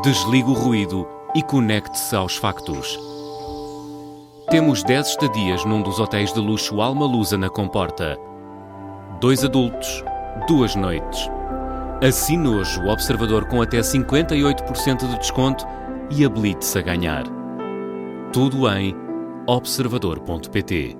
Desligue o ruído e conecte-se aos factos. Temos 10 estadias num dos hotéis de luxo Alma Lusa na Comporta. 2 adultos, 2 noites. Assine hoje o Observador com até 58% de desconto e habilite-se a ganhar. Tudo em observador.pt.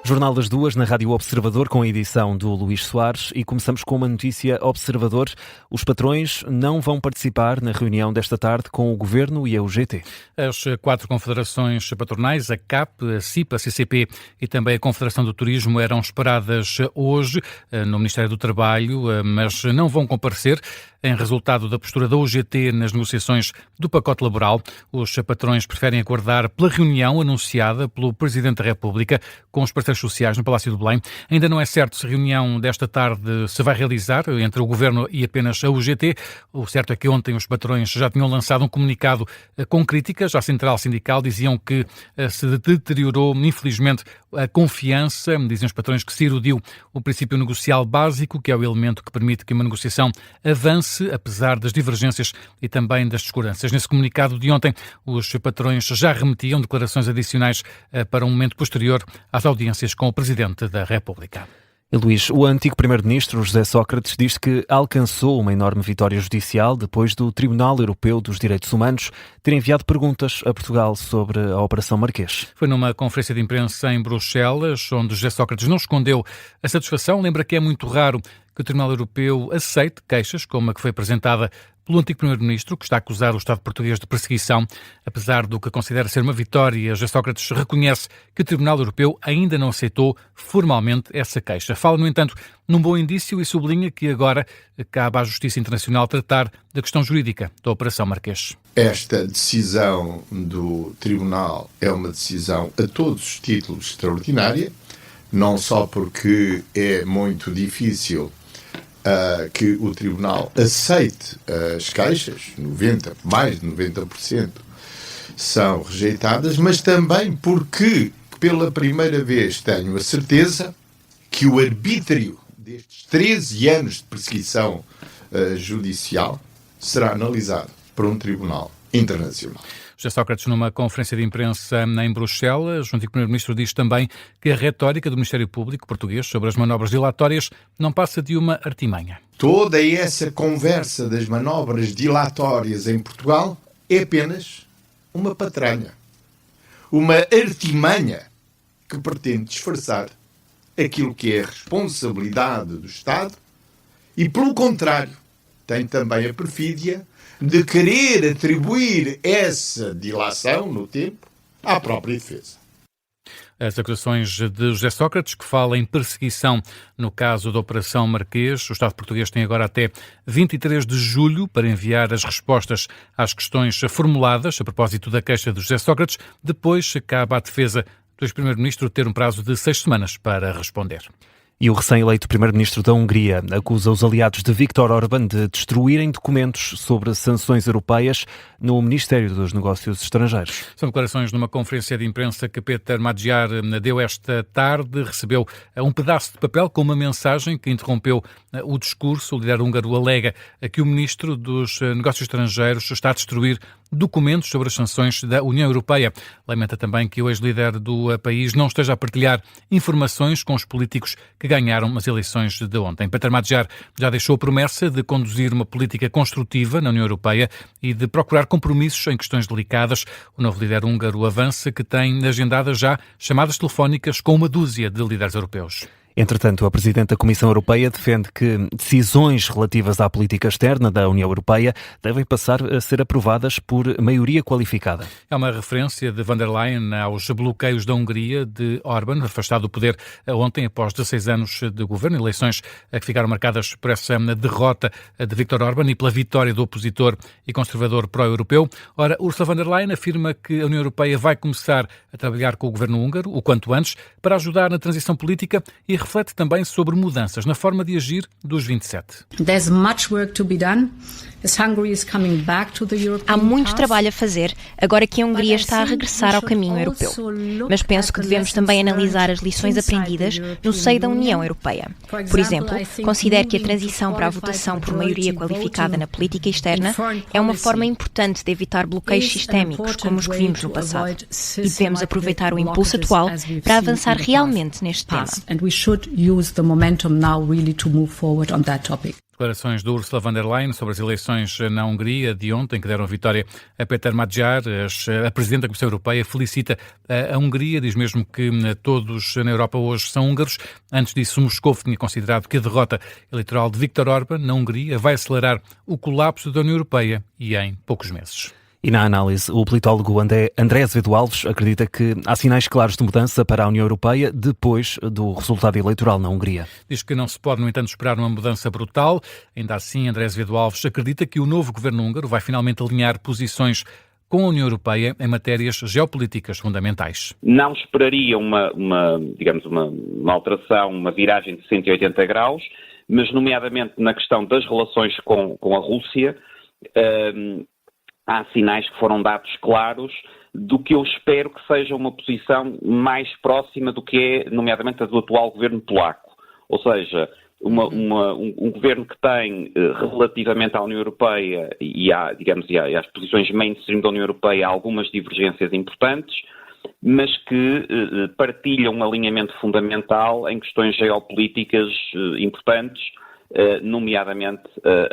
Jornal das Duas, na Rádio Observador, com a edição do Luís Soares, e começamos com uma notícia Observador. Os patrões não vão participar na reunião desta tarde com o Governo e a UGT. As 4 confederações patronais, a CAP, a CIP, a CCP e também a Confederação do Turismo, eram esperadas hoje no Ministério do Trabalho, mas não vão comparecer em resultado da postura da UGT nas negociações do pacote laboral. Os patrões preferem aguardar pela reunião anunciada pelo Presidente da República com os parceiros sociais no Palácio de Belém. Ainda não é certo se a reunião desta tarde se vai realizar entre o Governo e apenas a UGT. O certo é que ontem os patrões já tinham lançado um comunicado com críticas à central sindical. Diziam que se deteriorou, infelizmente, a confiança. Dizem os patrões que se erudiu o princípio negocial básico, que é o elemento que permite que uma negociação avance, apesar das divergências e também das discordâncias. Nesse comunicado de ontem, os patrões já remetiam declarações adicionais para um momento posterior às audiências com o Presidente da República. E Luís, o antigo Primeiro-Ministro José Sócrates diz que alcançou uma enorme vitória judicial depois do Tribunal Europeu dos Direitos Humanos ter enviado perguntas a Portugal sobre a Operação Marquês. Foi numa conferência de imprensa em Bruxelas, onde José Sócrates não escondeu a satisfação. Lembra que é muito raro que o Tribunal Europeu aceite queixas como a que foi apresentada pelo antigo Primeiro-Ministro, que está a acusar o Estado português de perseguição. Apesar do que considera ser uma vitória, José Sócrates reconhece que o Tribunal Europeu ainda não aceitou formalmente essa queixa. Fala, no entanto, num bom indício e sublinha que agora cabe à Justiça Internacional tratar da questão jurídica da Operação Marquês. Esta decisão do Tribunal é uma decisão a todos os títulos extraordinária, não só porque é muito difícil que o Tribunal aceite as queixas, mais de 90% são rejeitadas, mas também porque, pela primeira vez, tenho a certeza que o arbítrio destes 13 anos de perseguição judicial será analisado por um Tribunal Internacional. José Sócrates, numa conferência de imprensa em Bruxelas, o antigo Primeiro-Ministro diz também que a retórica do Ministério Público português sobre as manobras dilatórias não passa de uma artimanha. Toda essa conversa das manobras dilatórias em Portugal é apenas uma patranha, uma artimanha que pretende disfarçar aquilo que é a responsabilidade do Estado e, pelo contrário, tem também a perfídia de querer atribuir essa dilação no tempo à própria defesa. As acusações de José Sócrates, que fala em perseguição no caso da Operação Marquês. O Estado português tem agora até 23 de julho para enviar as respostas às questões formuladas a propósito da queixa de José Sócrates. Depois cabe à defesa do ex-primeiro-ministro ter um prazo de 6 semanas para responder. E o recém-eleito primeiro-ministro da Hungria acusa os aliados de Viktor Orbán de destruírem documentos sobre sanções europeias no Ministério dos Negócios Estrangeiros. São declarações numa conferência de imprensa que Péter Magyar deu esta tarde. Recebeu um pedaço de papel com uma mensagem que interrompeu o discurso. O líder húngaro alega que o ministro dos Negócios Estrangeiros está a destruir documentos sobre as sanções da União Europeia. Lamenta também que o ex-líder do país não esteja a partilhar informações com os políticos que ganharam as eleições de ontem. Péter Magyar já deixou a promessa de conduzir uma política construtiva na União Europeia e de procurar compromissos em questões delicadas. O novo líder húngaro avança que tem agendadas já chamadas telefónicas com uma dúzia de líderes europeus. Entretanto, a Presidente da Comissão Europeia defende que decisões relativas à política externa da União Europeia devem passar a ser aprovadas por maioria qualificada. É uma referência de von der Leyen aos bloqueios da Hungria de Orbán, afastado do poder ontem após 16 anos de governo, eleições que ficaram marcadas por essa derrota de Viktor Orbán e pela vitória do opositor e conservador pró-europeu. Ora, Ursula von der Leyen afirma que a União Europeia vai começar a trabalhar com o governo húngaro o quanto antes para ajudar na transição política e reflete também sobre mudanças na forma de agir dos 27. There's much work to be done. As Hungary is coming back to the European Há muito path. trabalho a fazer, agora que a Hungria está a regressar ao caminho europeu. Mas penso que devemos também analisar as lições aprendidas no seio da União Europeia. Por exemplo, considero que a transição para a votação por maioria qualificada na política externa é uma forma importante de evitar bloqueios sistémicos, como os que vimos no passado. E devemos aproveitar o impulso atual para avançar realmente neste tema. And we should use the momentum now really to move forward on that topic. Declarações de Ursula von der Leyen sobre as eleições na Hungria de ontem, que deram vitória a Peter Magyar. A Presidente da Comissão Europeia felicita a Hungria, diz mesmo que todos na Europa hoje são húngaros. Antes disso, Moscou tinha considerado que a derrota eleitoral de Viktor Orbán na Hungria vai acelerar o colapso da União Europeia e em poucos meses. E na análise, o politólogo André Azevedo Alves acredita que há sinais claros de mudança para a União Europeia depois do resultado eleitoral na Hungria. Diz que não se pode, no entanto, esperar uma mudança brutal. Ainda assim, André Azevedo Alves acredita que o novo governo húngaro vai finalmente alinhar posições com a União Europeia em matérias geopolíticas fundamentais. Não esperaria uma alteração, uma viragem de 180 graus, mas nomeadamente na questão das relações com a Rússia, há sinais que foram dados claros do que eu espero que seja uma posição mais próxima do que é, nomeadamente, a do atual governo polaco. Ou seja, um governo que tem, relativamente à União Europeia e às posições mainstream da União Europeia, algumas divergências importantes, mas que partilham um alinhamento fundamental em questões geopolíticas importantes, nomeadamente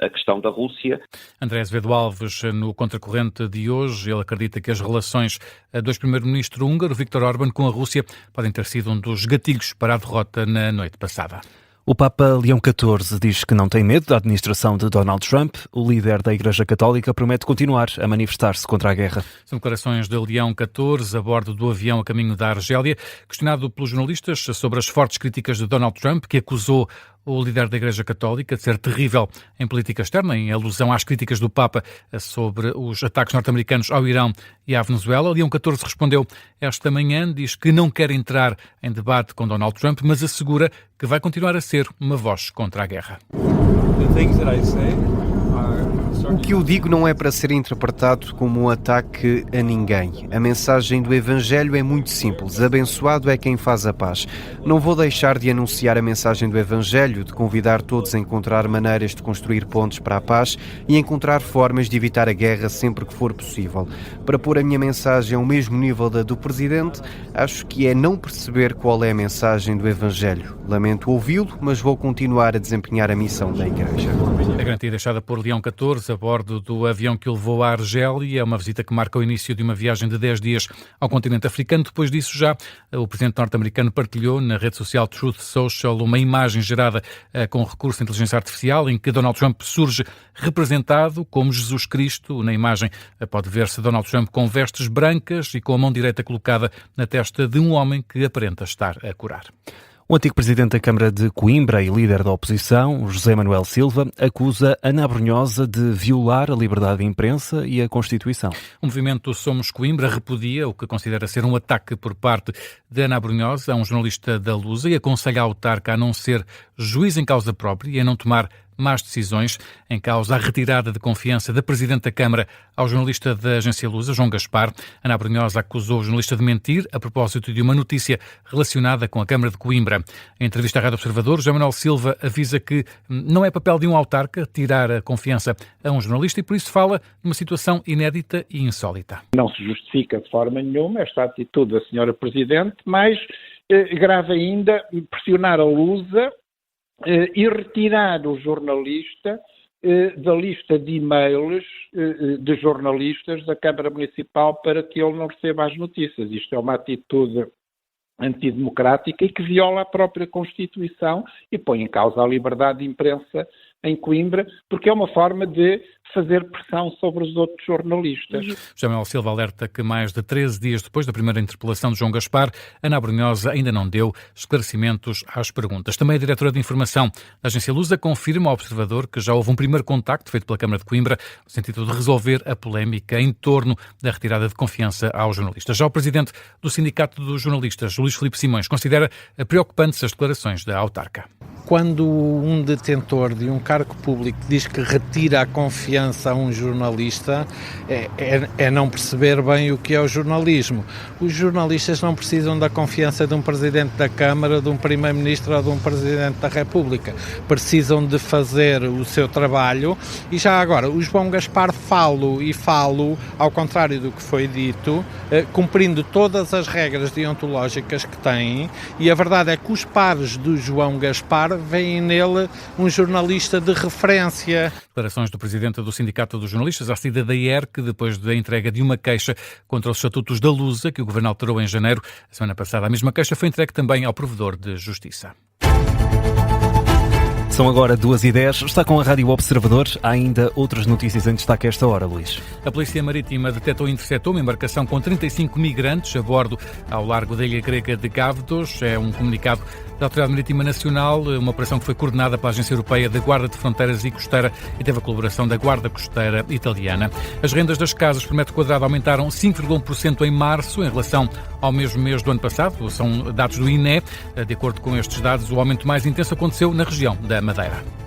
a questão da Rússia. André Azevedo Alves, no Contracorrente de hoje, ele acredita que as relações do ex-primeiro-ministro húngaro, Viktor Orbán, com a Rússia podem ter sido um dos gatilhos para a derrota na noite passada. O Papa Leão XIV diz que não tem medo da administração de Donald Trump. O líder da Igreja Católica promete continuar a manifestar-se contra a guerra. São declarações de Leão XIV a bordo do avião a caminho da Argélia, questionado pelos jornalistas sobre as fortes críticas de Donald Trump, que acusou o líder da Igreja Católica de ser terrível em política externa, em alusão às críticas do Papa sobre os ataques norte-americanos ao Irão e à Venezuela. Leão XIV respondeu esta manhã, diz que não quer entrar em debate com Donald Trump, mas assegura que vai continuar a ser uma voz contra a guerra. O que eu digo não é para ser interpretado como um ataque a ninguém. A mensagem do Evangelho é muito simples. Abençoado é quem faz a paz. Não vou deixar de anunciar a mensagem do Evangelho, de convidar todos a encontrar maneiras de construir pontes para a paz e encontrar formas de evitar a guerra sempre que for possível. Para pôr a minha mensagem ao mesmo nível da do Presidente, acho que é não perceber qual é a mensagem do Evangelho. Lamento ouvi-lo, mas vou continuar a desempenhar a missão da Igreja. A garantia deixada por Leão XIV a bordo do avião que o levou à Argélia é uma visita que marca o início de uma viagem de 10 dias ao continente africano. Depois disso já, o presidente norte-americano partilhou na rede social Truth Social uma imagem gerada com recurso de inteligência artificial em que Donald Trump surge representado como Jesus Cristo. Na imagem pode ver-se Donald Trump com vestes brancas e com a mão direita colocada na testa de um homem que aparenta estar a curar. O antigo presidente da Câmara de Coimbra e líder da oposição, José Manuel Silva, acusa Ana Abrunhosa de violar a liberdade de imprensa e a Constituição. O movimento Somos Coimbra repudia o que considera ser um ataque por parte de Ana Abrunhosa a um jornalista da Lusa e aconselha a autarca a não ser juiz em causa própria e a não tomar más decisões. Em causa a retirada de confiança da Presidente da Câmara ao jornalista da agência Lusa, João Gaspar. Ana Abrunhosa acusou o jornalista de mentir a propósito de uma notícia relacionada com a Câmara de Coimbra. Em entrevista à Rádio Observador, José Manuel Silva avisa que não é papel de um autarca tirar a confiança a um jornalista e por isso fala de uma situação inédita e insólita. Não se justifica de forma nenhuma esta atitude da Sra. Presidente, mas grave ainda pressionar a Lusa e retirar o jornalista da lista de e-mails de jornalistas da Câmara Municipal para que ele não receba as notícias. Isto é uma atitude antidemocrática e que viola a própria Constituição e põe em causa a liberdade de imprensa em Coimbra, porque é uma forma de fazer pressão sobre os outros jornalistas. José Manuel Silva alerta que mais de 13 dias depois da primeira interpelação de João Gaspar, Ana Abrunhosa ainda não deu esclarecimentos às perguntas. Também a diretora de informação da agência Lusa confirma ao Observador que já houve um primeiro contacto feito pela Câmara de Coimbra no sentido de resolver a polémica em torno da retirada de confiança aos jornalistas. Já o presidente do Sindicato dos Jornalistas, Luís Filipe Simões, considera preocupantes as declarações da autarca. Quando um detentor de um cargo público diz que retira a confiança a um jornalista, é não perceber bem o que é o jornalismo. Os jornalistas não precisam da confiança de um Presidente da Câmara, de um Primeiro-Ministro ou de um Presidente da República. Precisam de fazer o seu trabalho e já agora, o João Gaspar falo, ao contrário do que foi dito, cumprindo todas as regras deontológicas que tem, e a verdade é que os pares do João Gaspar veem nele um jornalista de referência. Declarações do presidente do Sindicato dos Jornalistas à saída da ERC, depois da entrega de uma queixa contra os estatutos da Lusa, que o governo alterou em janeiro. A semana passada, a mesma queixa foi entregue também ao provedor de justiça. São agora 2h10. Está com a Rádio Observador. Há ainda outras notícias em destaque a esta hora, Luís. A Polícia Marítima detectou e interceptou uma embarcação com 35 migrantes a bordo ao largo da ilha grega de Gavdos. É um comunicado da Autoridade Marítima Nacional, uma operação que foi coordenada pela Agência Europeia da Guarda de Fronteiras e Costeira e teve a colaboração da Guarda Costeira italiana. As rendas das casas por metro quadrado aumentaram 5,1% em março em relação ao mesmo mês do ano passado. São dados do INE. De acordo com estes dados, o aumento mais intenso aconteceu na região da Madeira.